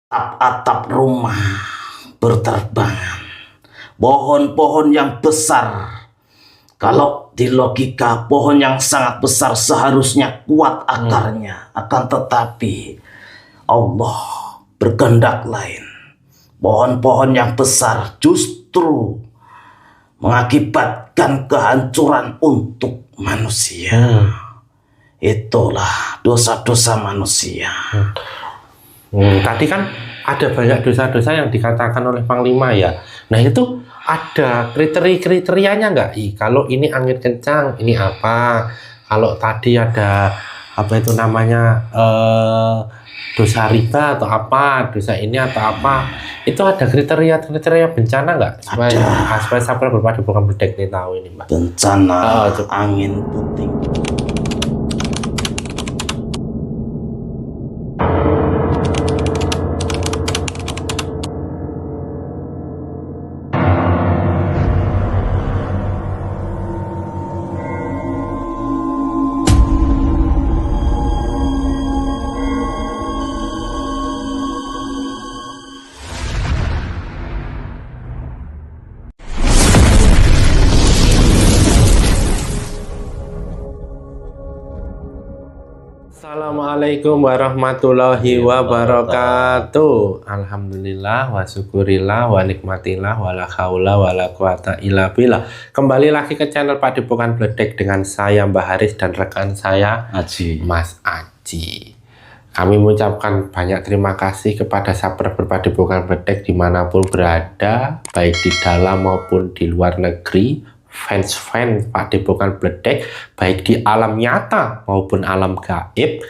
Atap-atap rumah berterbangan, pohon-pohon yang besar. Kalau di logika, pohon yang sangat besar seharusnya kuat akarnya, akan tetapi Allah berkehendak lain. Pohon-pohon yang besar justru mengakibatkan kehancuran untuk manusia. Itulah dosa-dosa manusia. Tadi kan ada banyak dosa-dosa yang dikatakan oleh Panglima ya. Nah itu ada kriterianya nggak? Kalau ini angin kencang, ini apa? Kalau tadi ada apa itu namanya dosa riba atau apa? Dosa ini atau apa? Itu ada kriteria bencana nggak? Supaya sabar berpadu bukan berdek nih tahu ini Mbak. Bencana angin puting. Assalamualaikum warahmatullahi wabarakatuh. Alhamdulillah wa syukurillah wa nikmatillah wa la haula wa la quwata illa billah. Kembali lagi ke channel Padepokan Bledek dengan saya Mbah Haris dan rekan saya Aji. Mas Aji. Kami mengucapkan banyak terima kasih kepada sahabat Padepokan Bledek dimanapun berada, baik di dalam maupun di luar negeri. Fans Padepokan Bledek baik di alam nyata maupun alam gaib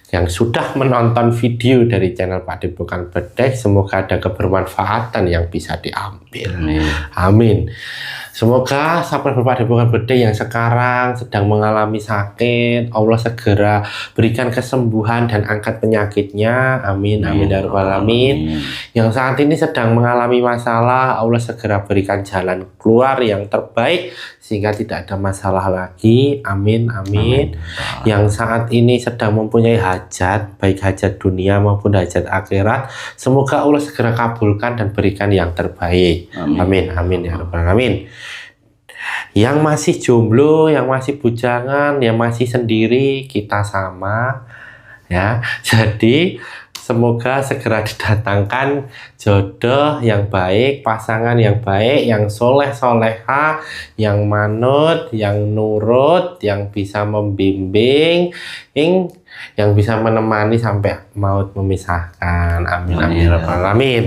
yang sudah menonton video dari channel Padepokan Bledek, semoga ada kebermanfaatan yang bisa diambil. Amin. Semoga sahabat Padepokan Bledek yang sekarang sedang mengalami sakit, Allah segera berikan kesembuhan dan angkat penyakitnya. Amin. Amin ya rabbal alamin. Yang saat ini sedang mengalami masalah, Allah segera berikan jalan keluar yang terbaik sehingga tidak ada masalah lagi. Amin. Amin. Yang saat ini sedang mempunyai hajat, baik hajat dunia maupun hajat akhirat, semoga Allah segera kabulkan dan berikan yang terbaik. Amin. Amin ya rabbal alamin. Yang masih jomblo, yang masih bujangan, yang masih sendiri, kita sama ya. Jadi semoga segera didatangkan jodoh yang baik, pasangan yang baik, yang soleh soleha, yang manut, yang nurut, yang bisa membimbing, yang bisa menemani sampai maut memisahkan. Amin. Amin. Amin.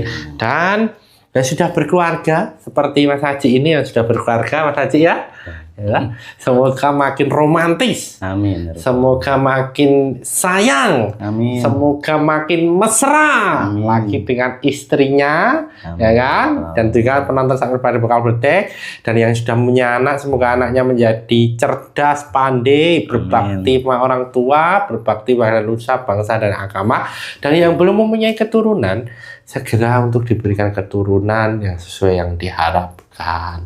Dan sudah berkeluarga seperti Mas Haji ini yang sudah berkeluarga, Mas Haji ya. Semoga makin romantis. Amin. Semoga makin sayang. Amin. Semoga makin mesra lagi dengan istrinya. Amin. Ya kan? Dan juga penonton sahabat Padepokan Bledek dan yang sudah punya anak, semoga anaknya menjadi cerdas, pandai, berbakti sama orang tua, berbakti pada nusa, bangsa dan agama. Dan yang belum mempunyai keturunan, segera untuk diberikan keturunan yang sesuai yang diharapkan.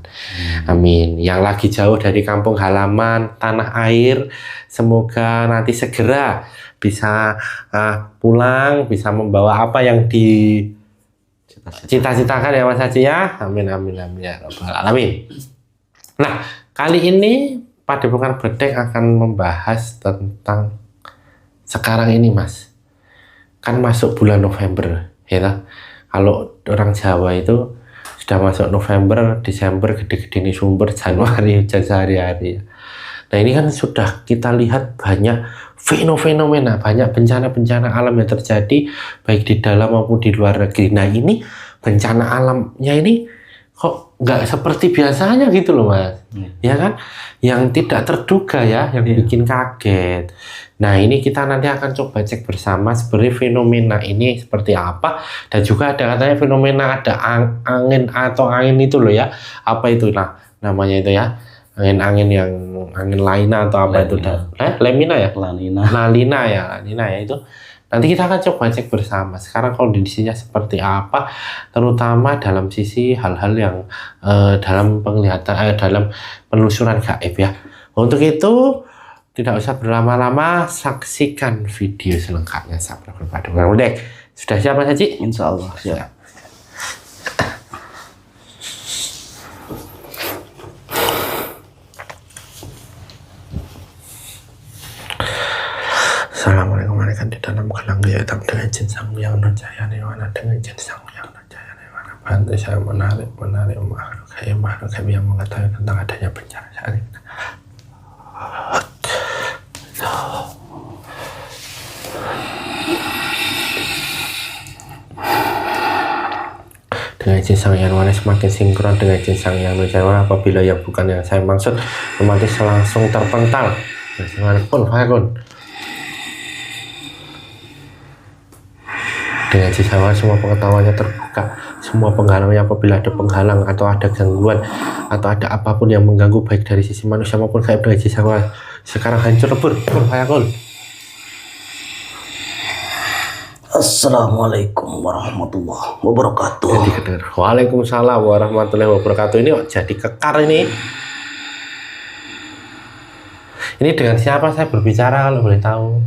Amin. Yang lagi jauh dari kampung halaman, tanah air, semoga nanti segera bisa pulang, bisa membawa apa yang dicita-citakan ya Mas Haji ya. Amin. Amin. Amin ya rabbal alamin. Nah, kali ini Padepokan Bledek akan membahas tentang sekarang ini Mas. Kan masuk bulan November. Ya, kalau orang Jawa itu sudah masuk November, Desember, gede-gede ini sumber, Januari hujan sehari-hari. Nah ini kan sudah kita lihat banyak fenomena, banyak bencana-bencana alam yang terjadi baik di dalam maupun di luar negeri. Nah ini bencana alamnya ini kok nggak seperti biasanya gitu loh Mas. Ya kan? Yang tidak terduga ya, yang bikin kaget. Nah ini kita nanti akan coba cek bersama sebenarnya fenomena ini seperti apa. Dan juga ada katanya fenomena ada angin atau angin itu loh ya. Apa itu namanya itu ya. Angin-angin yang angin laina atau apa itu. Lemina ya? Lalina ya itu. Nanti kita akan coba cek bersama sekarang kondisinya seperti apa, terutama dalam sisi hal-hal yang dalam penglihatan, dalam penelusuran gaib ya. Untuk itu tidak usah berlama-lama, saksikan video selengkapnya sahabat Padepokan Bledek. Sudah siap Mas Haji? Insya Allah siap. Assalamualaikum warahmatullahi wabarakatuh. Dalam gelang ya hitam dengan jin sang yang nurjaya nirwana dengan jin sang yang nurjaya nirwana. Bantu saya menarik makhluk yang mengetahui tentang adanya bencana saat ini. Dengan jin sang yang nurjaya semakin sinkron dengan jin sang yang nurjaya. Apabila yang bukan yang saya maksud otomatis langsung terpental. Pun fakun. Dengan jisawa semua pengetahuannya terbuka, semua penghalamannya apabila ada penghalang atau ada gangguan atau ada apapun yang mengganggu baik dari sisi manusia maupun gaib dengan jisawa sekarang hancur lebur. Assalamualaikum warahmatullahi wabarakatuh. Waalaikumsalam warahmatullahi wabarakatuh. Ini jadi kekar ini. Ini dengan siapa saya berbicara kalau boleh tahu?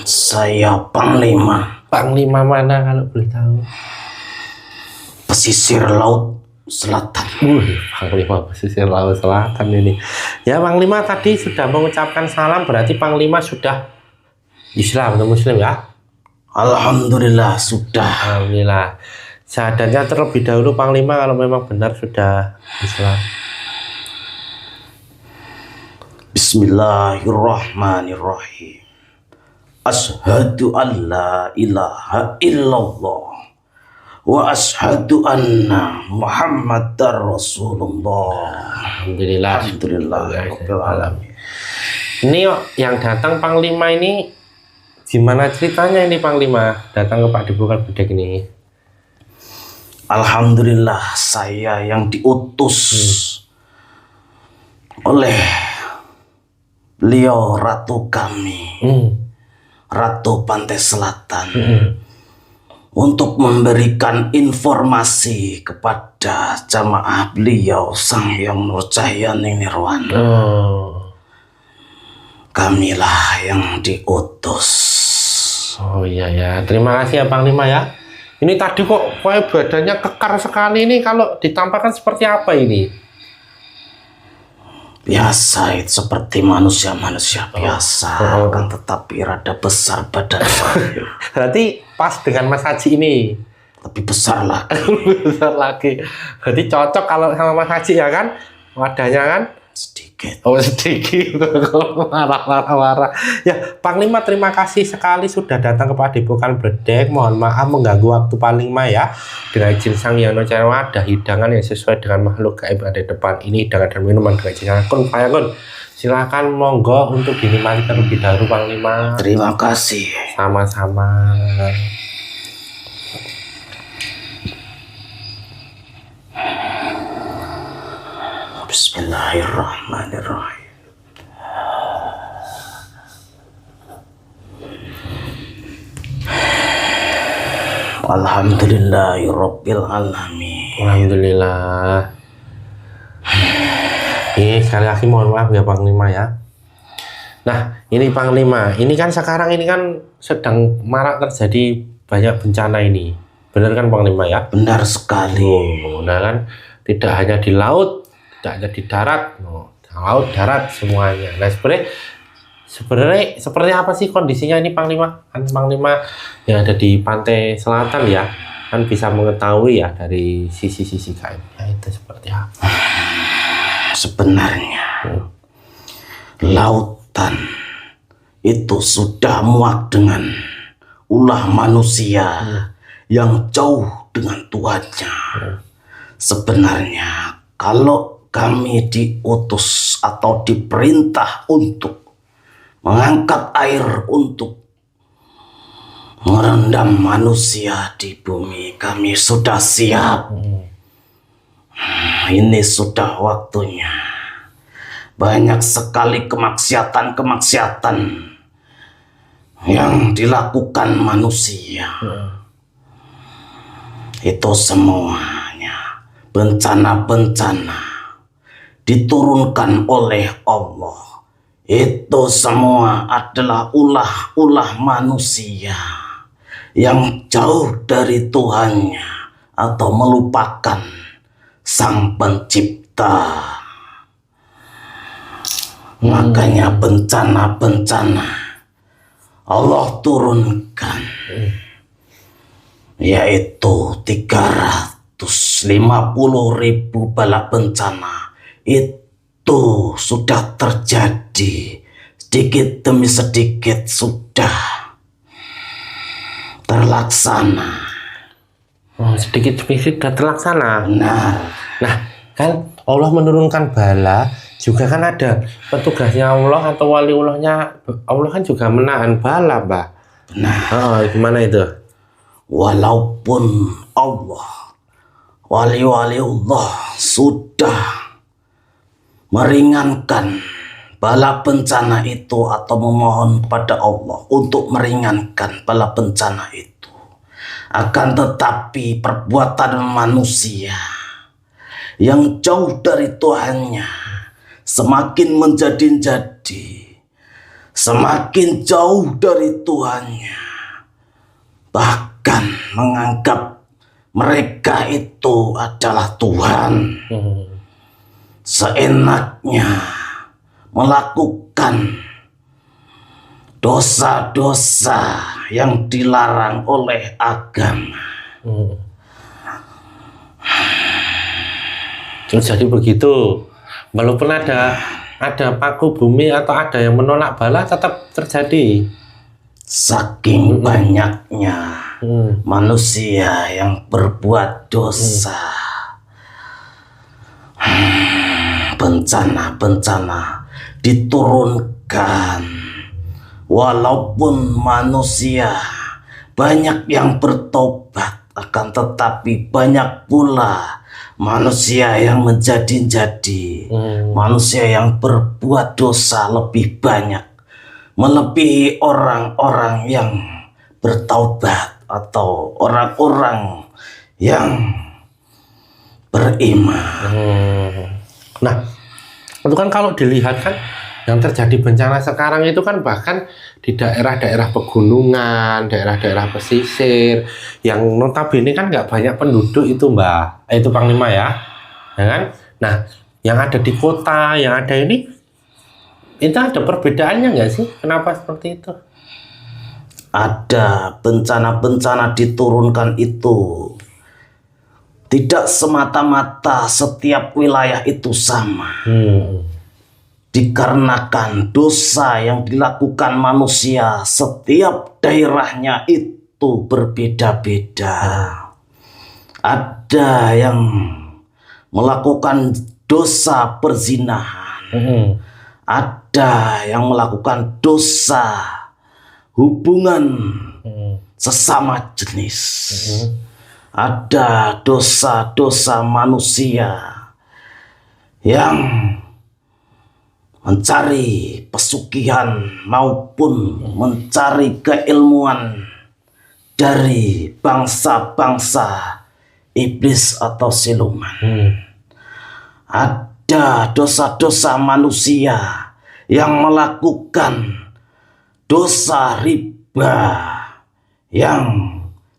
Saya Panglima. Panglima mana kalau boleh tahu? Pesisir Laut Selatan. Panglima pesisir Laut Selatan ini. Ya Panglima tadi sudah mengucapkan salam, berarti Panglima sudah Islam atau Muslim ya? Alhamdulillah sudah. Alhamdulillah. Syahadatnya terlebih dahulu Panglima kalau memang benar sudah Islam. Bismillahirrahmanirrahim. Ashhadu an la ilaha illallah wa ashhadu anna Muhammadar Rasulullah. Alhamdulillah. Ini yang datang Panglima ini gimana ceritanya ini Panglima datang ke Padepokan Bedek ini? Alhamdulillah saya yang diutus oleh beliau ratu kami. Ratu Pantai Selatan untuk memberikan informasi kepada jamaah beliau Sang Hyang Nurjaya Nirwana. Kamilah yang diutus. Oh iya ya, terima kasih ya Panglima ya. Ini tadi kok badannya kekar sekali ini, kalau ditampakkan seperti apa ini? Biasa itu seperti manusia-manusia biasa, kan tetapi rada besar badan saya. Berarti pas dengan Mas Haji ini. Lebih besar lagi. Besar lagi. Berarti cocok kalau sama Mas Haji ya kan? Wadahnya kan? Sedikit. Oh sedikit. Marah. Ya Panglima terima kasih sekali sudah datang ke Padepokan Bedek. Mohon maaf mengganggu waktu Panglima ya. Dengan izin Sang Hyang Nurjaya ada hidangan yang sesuai dengan makhluk gaib ada di depan ini, hidangan dan minuman dengan izin kun fayakun. Silakan monggo untuk dinikmati terlebih dahulu Panglima. Terima kasih. Sama-sama. Bismillahirrahmanirrahim. Alhamdulillahirabbil alamin. Alhamdulillah. Ini sekali lagi mohon maaf ya Panglima ya. Nah ini Panglima, ini kan sekarang ini kan sedang marak terjadi banyak bencana ini. Benar kan Panglima ya? Benar sekali. Nah kan tidak hanya di laut, tidak hanya di darat, laut, darat semuanya. Nah sebenarnya seperti apa sih kondisinya ini Panglima? Kan Panglima yang ada di pantai selatan ya, kan bisa mengetahui ya dari sisi-sisi gaibnya itu seperti apa. Sebenarnya lautan itu sudah muak dengan ulah manusia yang jauh dengan tuanya. Sebenarnya kalau kami diutus atau diperintah untuk mengangkat air untuk merendam manusia di bumi, kami sudah siap. Ini sudah waktunya. Banyak sekali kemaksiatan-kemaksiatan yang dilakukan manusia. Itu semuanya bencana-bencana diturunkan oleh Allah Itu semua adalah ulah-ulah manusia yang jauh dari Tuhannya atau melupakan Sang Pencipta. Makanya bencana-bencana Allah turunkan, yaitu 350.000 bala bencana. Itu sudah terjadi, sedikit demi sedikit sudah terlaksana. Sedikit demi sedikit sudah terlaksana. Nah, Kan Allah menurunkan bala, juga kan ada petugasnya Allah atau waliullahnya. Allah kan juga menahan bala, Mbak. Gimana itu? Walaupun Allah, wali-wali Allah sudah meringankan bala bencana itu atau memohon pada Allah untuk meringankan bala bencana itu, akan tetapi perbuatan manusia yang jauh dari Tuhannya semakin menjadi-jadi, semakin jauh dari Tuhannya, bahkan menganggap mereka itu adalah Tuhan. Seenaknya melakukan dosa-dosa yang dilarang oleh agama. Jadi begitu, walaupun ada paku bumi atau ada yang menolak bala, tetap terjadi. Saking banyaknya manusia yang berbuat dosa, bencana-bencana diturunkan. Walaupun manusia banyak yang bertobat, akan tetapi banyak pula manusia yang menjadi-jadi, manusia yang berbuat dosa lebih banyak, melebihi orang-orang yang bertaubat atau orang-orang yang beriman. Nah, itu kan kalau dilihat kan yang terjadi bencana sekarang itu kan bahkan di daerah-daerah pegunungan, daerah-daerah pesisir, yang notabene kan nggak banyak penduduk itu, Mbak. Itu Panglima ya kan? Nah, yang ada di kota, yang ada ini, itu ada perbedaannya nggak sih? Kenapa seperti itu? Ada bencana-bencana diturunkan itu tidak semata-mata setiap wilayah itu sama. Dikarenakan dosa yang dilakukan manusia, setiap daerahnya itu berbeda-beda. Ada yang melakukan dosa perzinahan, ada yang melakukan dosa hubungan sesama jenis, ada dosa-dosa manusia yang mencari pesugihan maupun mencari keilmuan dari bangsa-bangsa iblis atau siluman. Ada dosa-dosa manusia yang melakukan dosa riba, yang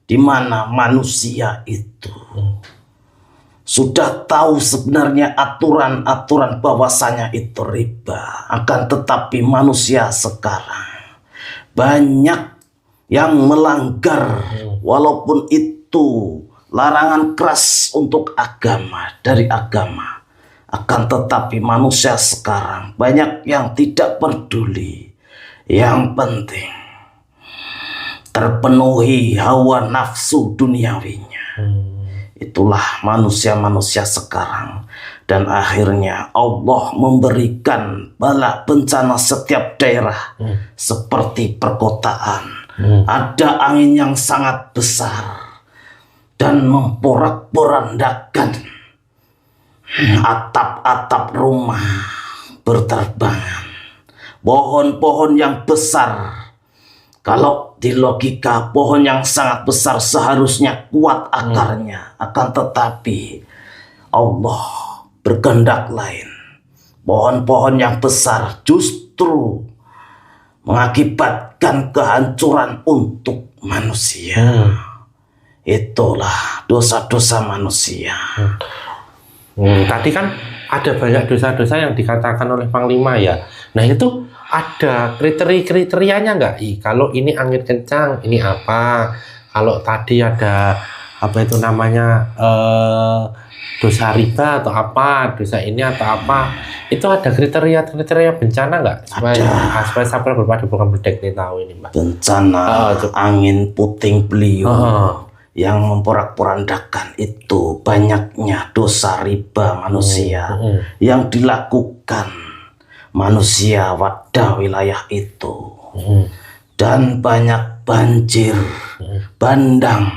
dimana manusia itu sudah tahu sebenarnya aturan-aturan bahwasanya itu riba, akan tetapi manusia sekarang banyak yang melanggar, walaupun itu larangan keras untuk agama, dari agama, akan tetapi manusia sekarang banyak yang tidak peduli. Yang penting terpenuhi hawa nafsu duniawinya. Itulah manusia-manusia sekarang. Dan akhirnya Allah memberikan bala bencana setiap daerah. Seperti perkotaan, ada angin yang sangat besar dan memporak-porandakan atap-atap rumah berterbangan. Pohon-pohon yang besar, kalau di logika pohon yang sangat besar seharusnya kuat akarnya, akan tetapi Allah berkehendak lain. Pohon-pohon yang besar justru justru mengakibatkan kehancuran untuk manusia. Itulah dosa-dosa manusia. Tadi kan ada banyak dosa-dosa yang dikatakan oleh Panglima ya. Nah itu ada kriterianya nggak? Kalau ini angin kencang, ini apa? Kalau tadi ada apa itu namanya dosa riba atau apa, dosa ini atau apa? Itu ada kriteria bencana nggak? Supaya sabar berpadepokan bedek ini tahu ini, Mbak. Bencana angin puting beliung yang memporak-porandakan itu banyaknya dosa riba manusia yang dilakukan manusia pada wilayah itu, dan banyak banjir bandang.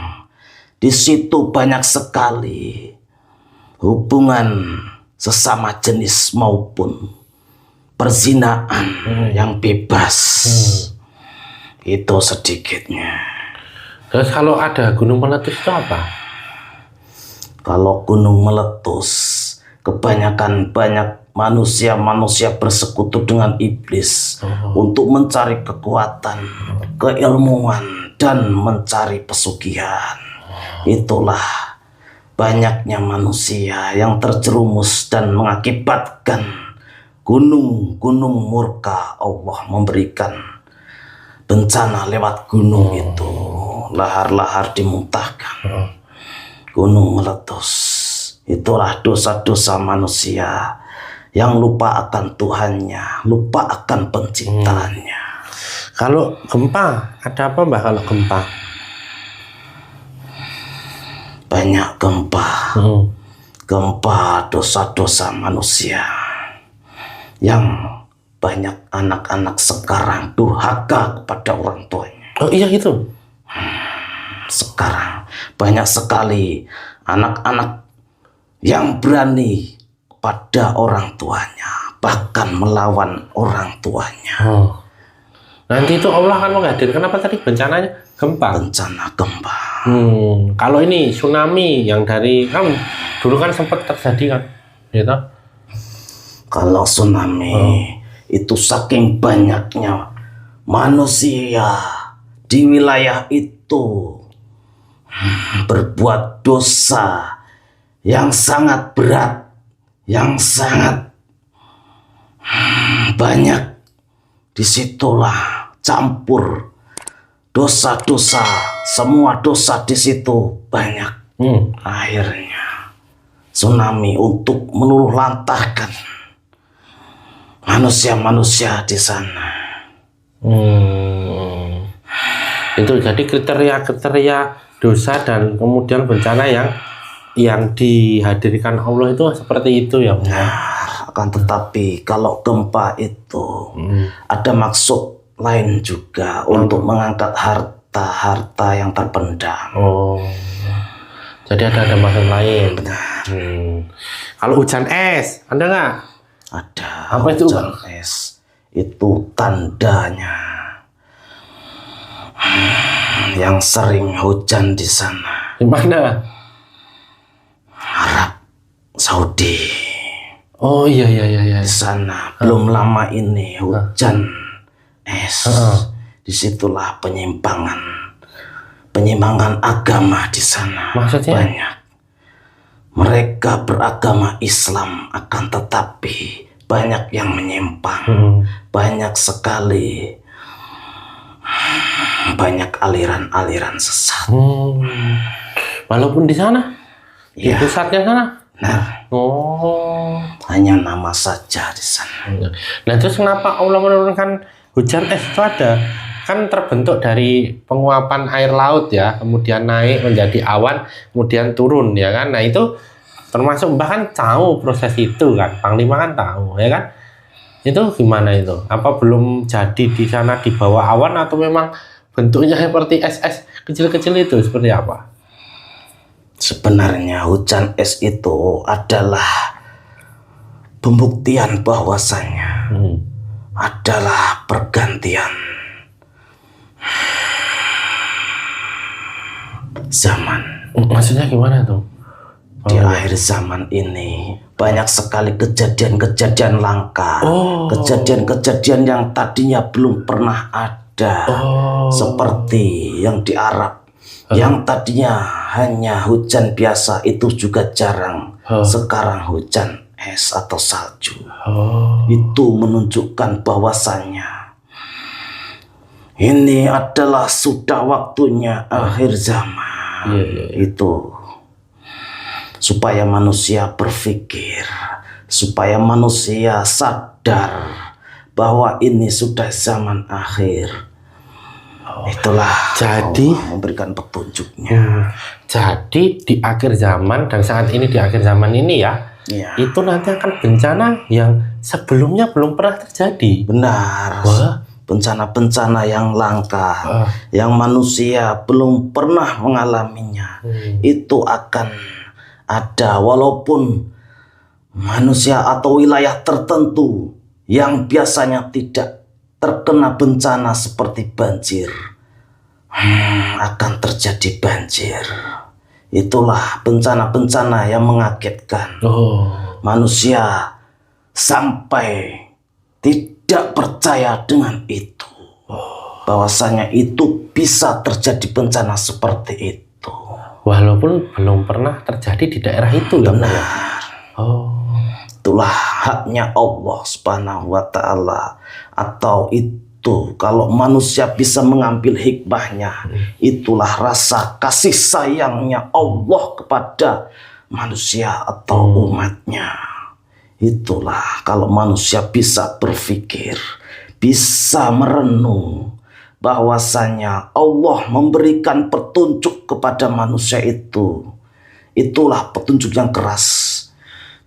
Di situ banyak sekali hubungan sesama jenis maupun perzinaan yang bebas. Itu sedikitnya. Terus kalau ada gunung meletus itu apa? Kalau gunung meletus, kebanyakan banyak manusia bersekutu dengan iblis untuk mencari kekuatan, keilmuan, dan mencari pesugihan. Itulah banyaknya manusia yang terjerumus dan mengakibatkan gunung-gunung murka Allah memberikan bencana lewat gunung itu. Lahar-lahar dimuntahkan, gunung meletus. Itulah dosa-dosa manusia yang lupa akan Tuhannya, lupa akan penciptaannya. Kalau gempa, ada apa Mbak kalau gempa? Banyak gempa. Gempa dosa-dosa manusia yang banyak anak-anak sekarang durhaka kepada orang tuanya. Oh iya itu. Sekarang banyak sekali anak-anak yang berani pada orang tuanya, bahkan melawan orang tuanya. Nanti itu Allah akan menghadirkan apa tadi bencananya? Gempa. Bencana gempa. Kalau ini tsunami yang dari kan dulu kan sempat terjadi kan, gitu. Kalau tsunami itu saking banyaknya manusia di wilayah itu berbuat dosa yang sangat berat, yang sangat banyak. Disitulah campur dosa-dosa, semua dosa di situ banyak. Akhirnya tsunami untuk meluluhlantahkan manusia-manusia di sana. Itu jadi kriteria dosa dan kemudian bencana yang dihadirkan Allah itu seperti itu ya. Akan tetapi kalau gempa itu ada maksud lain juga untuk mengangkat harta-harta yang terpendam. Jadi ada maksud lain. Benar. Kalau hujan es, ada nggak? Ada. Apa itu? Hujan es itu tandanya yang sering hujan di sana. Di mana? Arab Saudi. Oh iya. Di sana belum lama ini hujan es. Disitulah penyimpangan agama di sana. Maksudnya? Banyak. Mereka beragama Islam akan tetapi banyak yang menyimpang. Banyak sekali. Banyak aliran-aliran sesat. Walaupun di sana? Di pusatnya sana? Nah, hanya nama saja di sana. Nah terus kenapa Allah menurunkan hujan es itu ada? Kan terbentuk dari penguapan air laut ya, kemudian naik menjadi awan, kemudian turun ya kan. Nah itu termasuk bahkan tahu proses itu kan, Panglima kan tahu ya kan. Itu gimana itu? Apa belum jadi di sana di bawah awan atau memang bentuknya seperti es-es kecil-kecil itu seperti apa? Sebenarnya hujan es itu adalah pembuktian bahwasanya adalah pergantian zaman. Maksudnya gimana tuh? Di akhir zaman ini banyak sekali kejadian-kejadian langka, kejadian-kejadian yang tadinya belum pernah ada, seperti yang di Arab, yang tadinya hanya hujan biasa itu juga jarang, sekarang hujan es atau salju. Itu menunjukkan bahwasannya ini adalah sudah waktunya akhir zaman. Itu supaya manusia berpikir, supaya manusia sadar bahwa ini sudah zaman akhir. Itulah jadi Allah memberikan petunjuknya. Jadi di akhir zaman, dan saat ini di akhir zaman ini ya, itu nanti akan bencana yang sebelumnya belum pernah terjadi. Benar. Bencana-bencana yang langka, yang manusia belum pernah mengalaminya, itu akan ada, walaupun manusia atau wilayah tertentu yang biasanya tidak terkena bencana seperti banjir, akan terjadi banjir. Itulah bencana-bencana yang mengagetkan. Manusia sampai tidak percaya dengan itu, bahwasanya itu bisa terjadi bencana seperti itu, walaupun belum pernah terjadi di daerah itu. Benar. Itulah haknya Allah Subhanahu wa Ta'ala. Atau itu kalau manusia bisa mengambil hikmahnya, itulah rasa kasih sayangnya Allah kepada manusia atau umatnya. Itulah kalau manusia bisa berpikir, bisa merenung, bahwasanya Allah memberikan petunjuk kepada manusia itu. Itulah petunjuk yang keras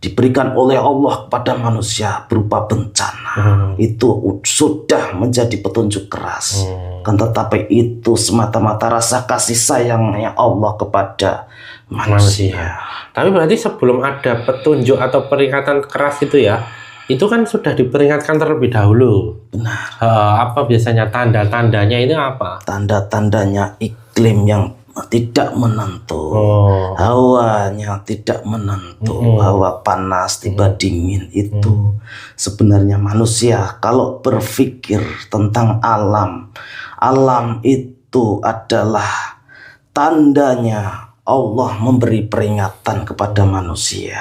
diberikan oleh Allah kepada manusia berupa bencana. Itu sudah menjadi petunjuk keras. Kan tetapi itu semata-mata rasa kasih sayangnya Allah kepada manusia. Tapi berarti sebelum ada petunjuk atau peringatan keras itu ya, itu kan sudah diperingatkan terlebih dahulu. Benar. Apa biasanya tanda-tandanya ini apa? Tanda-tandanya iklim yang tidak menentu, hawanya tidak menentu, hawa panas tiba dingin. Itu sebenarnya manusia kalau berpikir tentang alam, alam itu adalah tandanya Allah memberi peringatan kepada manusia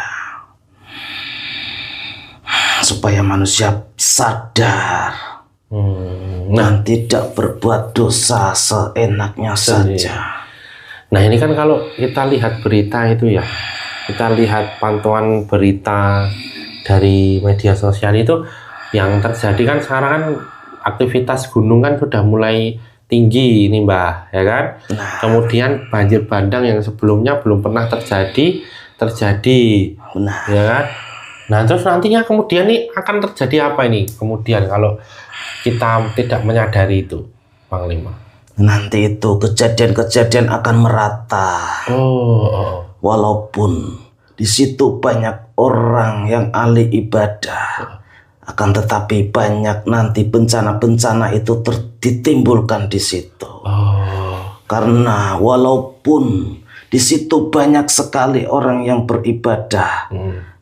supaya manusia sadar dan tidak berbuat dosa seenaknya saja. Nah ini kan kalau kita lihat berita itu ya, kita lihat pantauan berita dari media sosial itu, yang terjadi kan sekarang kan aktivitas gunung kan sudah mulai tinggi ini Mbah, ya kan? Kemudian banjir bandang yang sebelumnya belum pernah terjadi, ya kan? Nah terus nantinya kemudian ini akan terjadi apa ini? Kemudian kalau kita tidak menyadari itu, Panglima. Nanti itu kejadian-kejadian akan merata. Walaupun di situ banyak orang yang ahli ibadah, akan tetapi banyak nanti bencana-bencana itu ditimbulkan di situ. Karena walaupun di situ banyak sekali orang yang beribadah,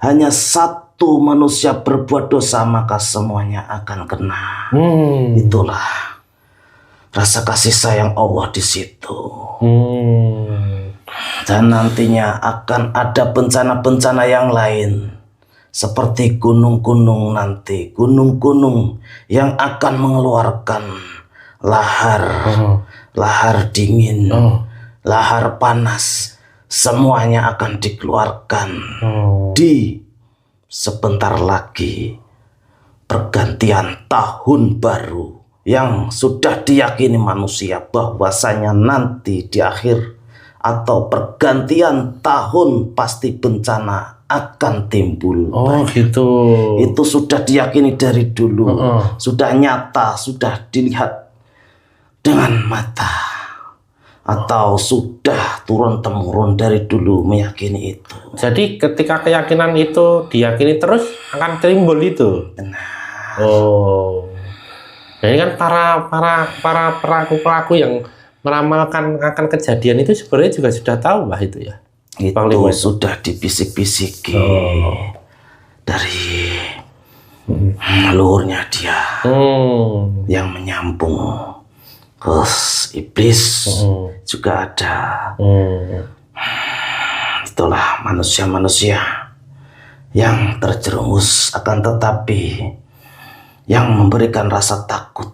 hanya satu manusia berbuat dosa maka semuanya akan kena. Itulah rasa kasih sayang Allah di situ. Dan nantinya akan ada bencana-bencana yang lain, seperti gunung-gunung nanti, gunung-gunung yang akan mengeluarkan lahar, lahar dingin, lahar panas, semuanya akan dikeluarkan di sebentar lagi pergantian tahun baru yang sudah diyakini manusia bahwasanya nanti di akhir atau pergantian tahun pasti bencana akan timbul. Gitu. Itu sudah diyakini dari dulu, sudah nyata, sudah dilihat dengan mata, atau sudah turun-temurun dari dulu meyakini itu. Jadi ketika keyakinan itu diyakini terus akan timbul itu. Benar. Jadi kan para pelaku yang meramalkan akan kejadian itu sebenarnya juga sudah tahu Mbah itu ya. Itu sudah dibisik-bisiki. dari leluhurnya dia yang menyambung ke iblis juga ada. Itulah manusia-manusia yang terjerumus, akan tetapi yang memberikan rasa takut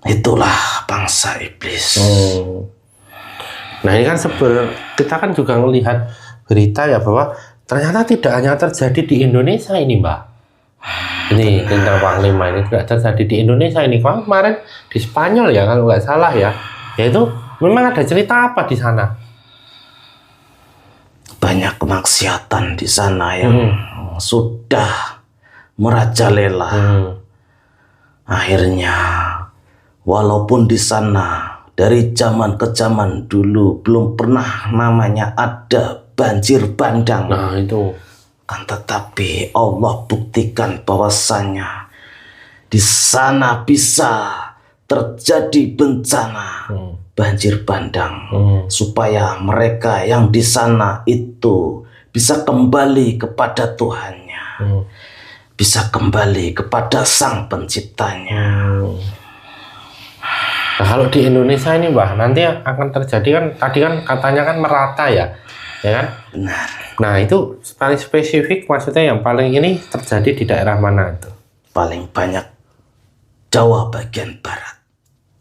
itulah bangsa iblis. Nah ini kan kita kan juga melihat berita ya bahwa ternyata tidak hanya terjadi di Indonesia ini, Mbak. Ini tentang Panglima ini tidak terjadi di Indonesia ini. Kemarin di Spanyol ya kalau nggak salah ya. Yaitu memang ada cerita apa di sana? Banyak kemaksiatan di sana yang sudah merajalela. Akhirnya walaupun di sana dari zaman ke zaman dulu belum pernah namanya ada banjir bandang. Nah itu. Kan tetapi Allah buktikan bahwasanya di sana bisa terjadi bencana banjir bandang supaya mereka yang di sana itu bisa kembali kepada Tuhannya, bisa kembali kepada Sang Penciptanya. Nah, kalau di Indonesia ini, Mbak, nanti akan terjadi kan, tadi kan katanya kan merata ya kan? Benar. Nah, itu paling spesifik maksudnya yang paling ini terjadi di daerah mana itu? Paling banyak Jawa bagian barat.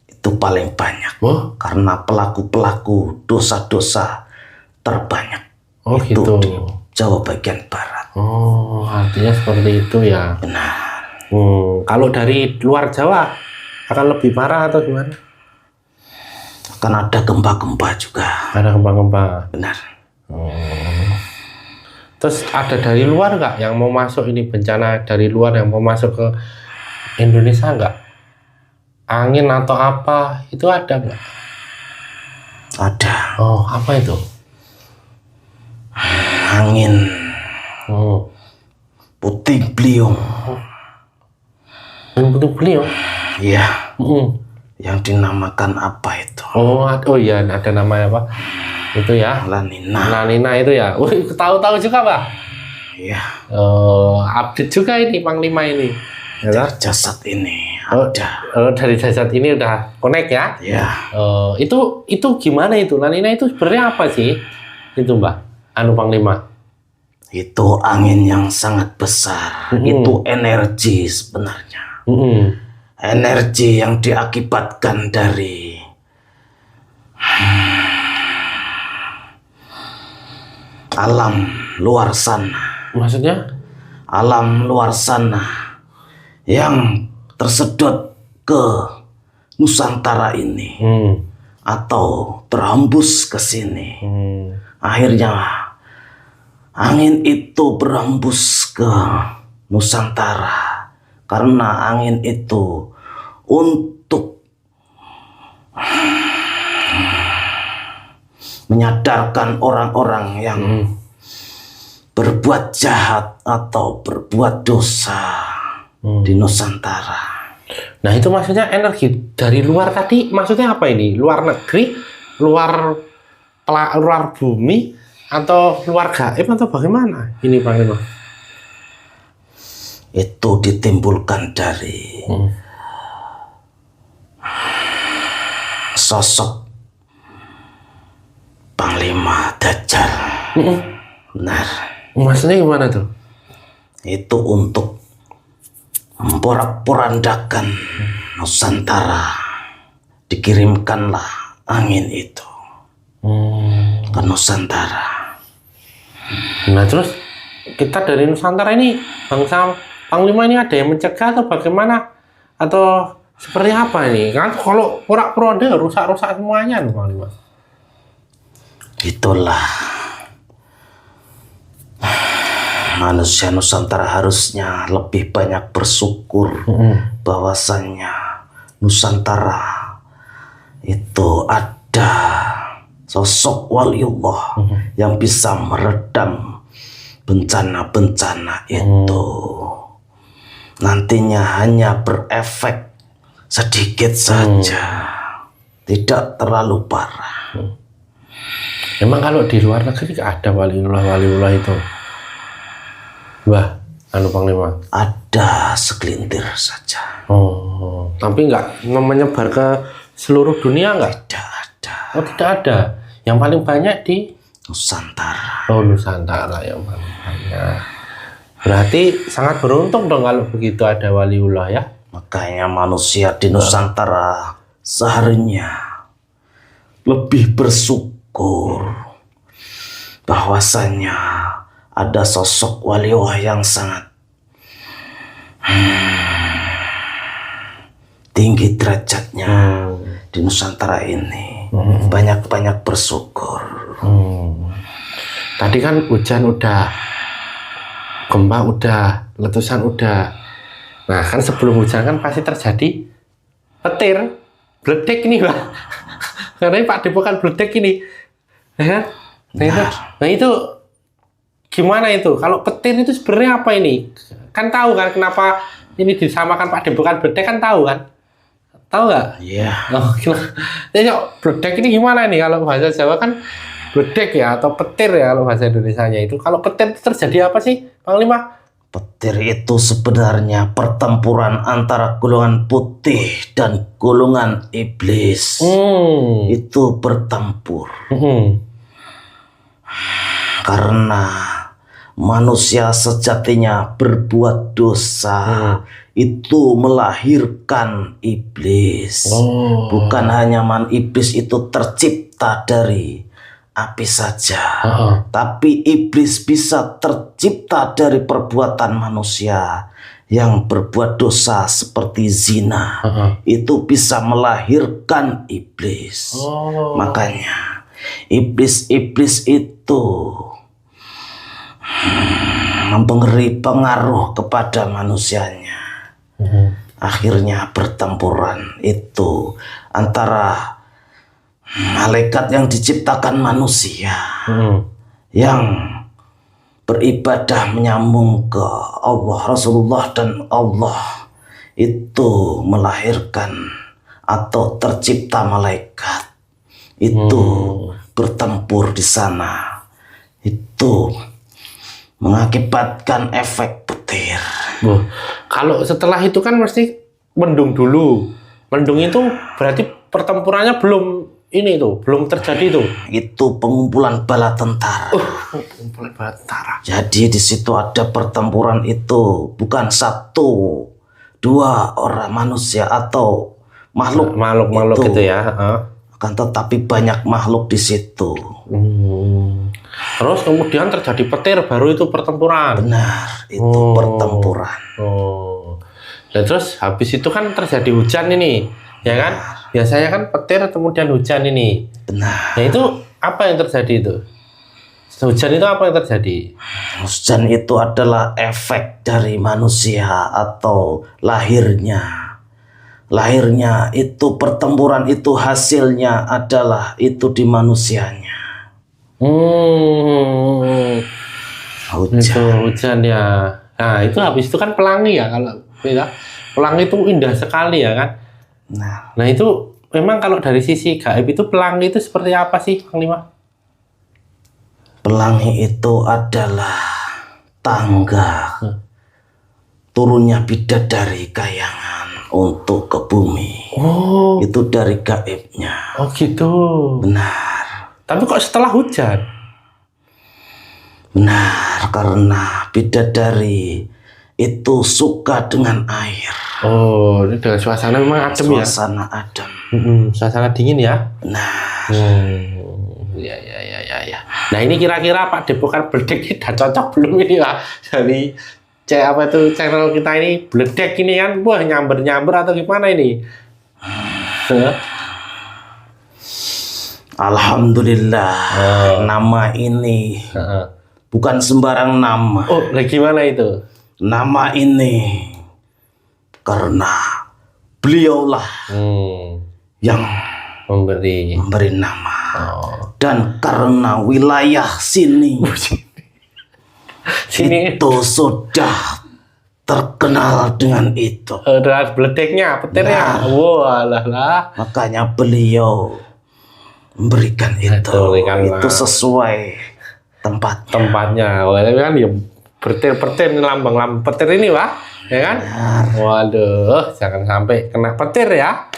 Itu paling banyak. Karena pelaku-pelaku dosa-dosa terbanyak. Oh, itu gitu. Di Jawa bagian barat. Oh, artinya seperti itu ya. Benar. Kalau dari luar Jawa akan lebih parah atau gimana? Akan ada gempa-gempa juga. Ada gempa-gempa. Benar. Terus ada dari luar nggak yang mau masuk ini, bencana dari luar yang mau masuk ke Indonesia nggak? Angin atau apa itu ada nggak? Ada. Oh, apa itu? Angin putih beliung. Angin putih beliung? Iya. Yang dinamakan apa itu? Oh iya, ada namanya apa? Itu ya, La Nina. La Nina itu ya. Wih, tahu-tahu juga, Pak. Iya. Update juga ini Panglima ini. Ya, jasad ini ada. Dari jasad ini udah connect ya? Iya. Itu gimana itu? La Nina itu sebenarnya apa sih? Itu, Mbak. Panglima. Itu angin yang sangat besar. Itu energi sebenarnya. Energi yang diakibatkan dari alam luar sana. Maksudnya? Alam luar sana yang tersedot ke Nusantara ini atau terhembus ke sini. Akhirnya angin itu berhembus ke Nusantara karena angin itu untuk menyadarkan orang-orang yang berbuat jahat atau berbuat dosa di Nusantara. Nah itu maksudnya energi dari luar tadi maksudnya apa ini? Luar negeri, luar bumi, atau luar gaib atau bagaimana? Ini Panglima. Itu ditimbulkan dari sosok Panglima Dajjal. Benar. Maksudnya gimana tuh? Itu untuk memporak-porandakan Nusantara. Dikirimkanlah angin itu ke Nusantara. Nah terus kita dari Nusantara ini bangsa Panglima ini ada yang mencegah atau bagaimana? Atau seperti apa ini? Kan kalau porak-poranda rusak-rusak semuanya nih Panglima. Itulah manusia Nusantara harusnya lebih banyak bersyukur bahwasannya Nusantara itu ada sosok waliullah yang bisa meredam bencana-bencana itu. Nantinya hanya berefek sedikit saja, tidak terlalu parah. Emang kalau di luar negeri ada waliullah itu? Wah, anu Panglima? Ada segelintir saja. Oh, tapi nggak menyebar ke seluruh dunia nggak? Tidak ada. Oh, tidak ada. Yang paling banyak di Nusantara. Oh, Nusantara yang paling banyak. Berarti sangat beruntung dong kalau begitu ada waliullah ya. Makanya manusia di Nusantara seharusnya lebih bersyukur bahwasanya ada sosok waliullah yang sangat tinggi derajatnya di Nusantara ini. Banyak-banyak bersyukur. Tadi kan hujan udah, gempa udah, letusan udah. Nah kan sebelum hujan kan pasti terjadi petir, bledek ini Pak. Karena Pak Depokan bledek ini, ya kan? Nah itu gimana itu? Kalau petir itu sebenarnya apa ini? Kan tahu kan kenapa ini disamakan Pak Depokan bledek kan tahu kan? Tahu nggak? Iya. Oh, jadi bledek ini gimana nih kalau bahasa Jawa kan bledek ya atau petir ya kalau bahasa Indonesianya itu. Kalau petir itu terjadi apa sih, Panglima? Petir itu sebenarnya pertempuran antara golongan putih dan golongan iblis. Itu bertempur. Karena manusia sejatinya berbuat dosa. Itu melahirkan iblis. Bukan hanya iblis itu tercipta dari api saja, tapi iblis bisa tercipta dari perbuatan manusia yang berbuat dosa seperti zina. Itu bisa melahirkan iblis. Makanya iblis itu memberi pengaruh kepada manusianya. Akhirnya pertempuran itu antara malaikat yang diciptakan manusia yang beribadah menyambung ke Allah, Rasulullah dan Allah itu melahirkan atau tercipta malaikat itu bertempur di sana. Itu mengakibatkan efek petir. Kalau setelah itu kan mesti mendung dulu. Mendung itu berarti pertempurannya belum terjadi tuh. Itu pengumpulan bala tentara. Pengumpulan bala tentara. Jadi di situ ada pertempuran itu bukan 1, 2 orang manusia atau makhluk gitu ya. Akan tetapi banyak makhluk di situ. Terus kemudian terjadi petir, baru itu pertempuran. Benar, itu pertempuran. Dan terus habis itu kan terjadi hujan ini, ya kan? Biasanya kan petir kemudian hujan ini. Benar. Nah itu apa yang terjadi itu? Hujan itu apa yang terjadi? Hujan itu adalah efek dari manusia atau lahirnya. Lahirnya itu pertempuran itu hasilnya adalah itu di manusianya. Hujan ya. Nah itu habis itu kan pelangi ya, kalau pelangi itu indah sekali ya kan. Nah itu memang kalau dari sisi gaib itu pelangi itu seperti apa sih, Panglima? Pelangi itu adalah tangga turunnya bidadari kayangan untuk ke bumi. Itu dari gaibnya. Oh gitu. Benar. Tapi kok setelah hujan? Benar, karena bidadari itu suka dengan air. Oh, ini dengan suasana memang adem ya? Suasana adem. Suasana dingin ya? Benar. Ya. Nah ini kira-kira Pak Depokan bledek ini udah cocok belum ini Pak? Dari channel kita ini bledek ini kan, wah nyamber-nyamber atau gimana ini? Alhamdulillah, nama ini bukan sembarang nama. Oh, gimana itu? Nama ini karena beliaulah yang memberi nama. Dan karena wilayah sini itu sudah terkenal dengan itu. Dengan bledeknya, petirnya. Walah. Makanya beliau memberikan itu sesuai tempatnya. Tapi kan ya Petir-petir, lambang-lambang petir ini, Pak. Ya kan? Waduh, jangan sampai kena petir ya.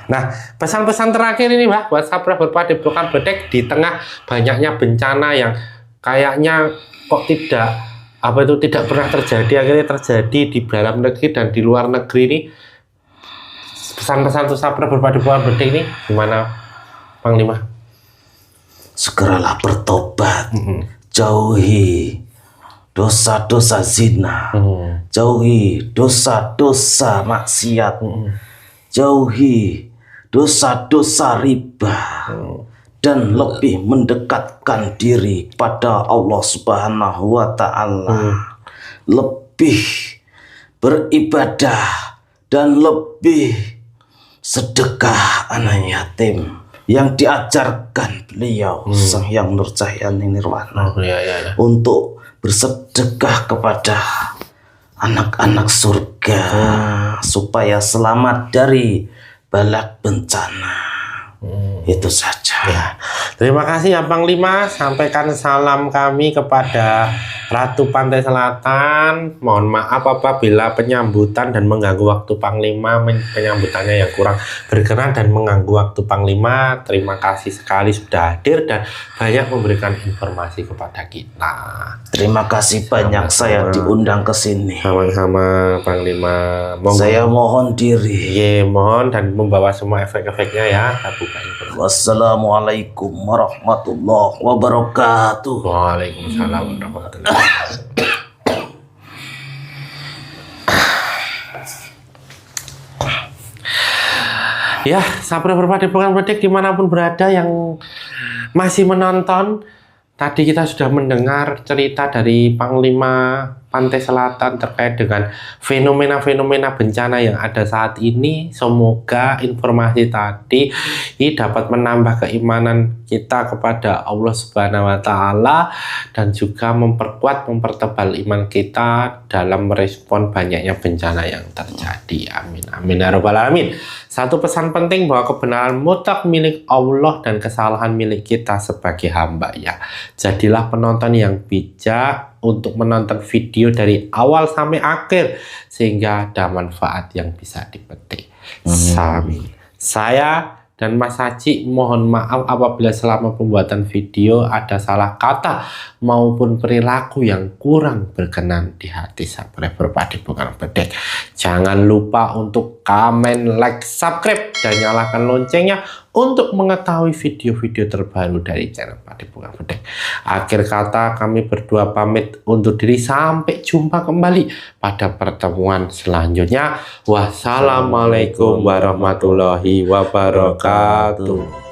Nah, pesan-pesan terakhir ini, Pak, buat sahabat berpadepokan bedek di tengah banyaknya bencana yang kayaknya kok tidak pernah terjadi, akhirnya terjadi di dalam negeri dan di luar negeri ini. Pesan-pesan untuk sahabat berpadepokan bedek ini gimana, Panglima? Segeralah bertobat, jauhi dosa-dosa zina, jauhi dosa-dosa maksiat, jauhi dosa-dosa riba, dan lebih mendekatkan diri pada Allah Subhanahu wa Ta'ala, lebih beribadah dan lebih sedekah anak yatim yang diajarkan beliau Sang Hyang Nurcahyani Nirwana untuk bersedekah kepada anak-anak surga supaya selamat dari bala bencana. Itu saja. Ya. Terima kasih ya Panglima. Sampaikan salam kami kepada Ratu Pantai Selatan. Mohon maaf apabila penyambutan dan mengganggu waktu Panglima, penyambutannya yang kurang berkenan dan mengganggu waktu Panglima. Terima kasih sekali sudah hadir dan banyak memberikan informasi kepada kita. Terima kasih banyak saya diundang ke sini. Sama-sama Panglima. Saya mohon diri. Ye, mohon dan membawa semua efek-efeknya ya. Kita buka informasi. Wassalamualaikum warahmatullahi wabarakatuh. Waalaikumsalam warahmatullahi wabarakatuh. Ya, sahabat berpadepokan bedek dimanapun berada yang masih menonton, tadi kita sudah mendengar cerita dari Panglima Pantai Selatan terkait dengan fenomena-fenomena bencana yang ada saat ini. Semoga informasi tadi dapat menambah keimanan kita kepada Allah Subhanahu wa Ta'ala dan juga mempertebal iman kita dalam merespon banyaknya bencana yang terjadi. Amin. Amin ya rabbal alamin. Satu pesan penting bahwa kebenaran mutlak milik Allah dan kesalahan milik kita sebagai hamba ya. Jadilah penonton yang bijak untuk menonton video dari awal sampai akhir sehingga ada manfaat yang bisa dipetik. Amin. Saya dan Mas Haji mohon maaf apabila selama pembuatan video ada salah kata maupun perilaku yang kurang berkenan di hati sahabat berpadepokan bedek. Jangan lupa untuk komen, like, subscribe, dan nyalakan loncengnya untuk mengetahui video-video terbaru dari channel Padepokan Bedek. Akhir kata kami berdua pamit undur diri sampai jumpa kembali pada pertemuan selanjutnya. Wassalamualaikum warahmatullahi wabarakatuh.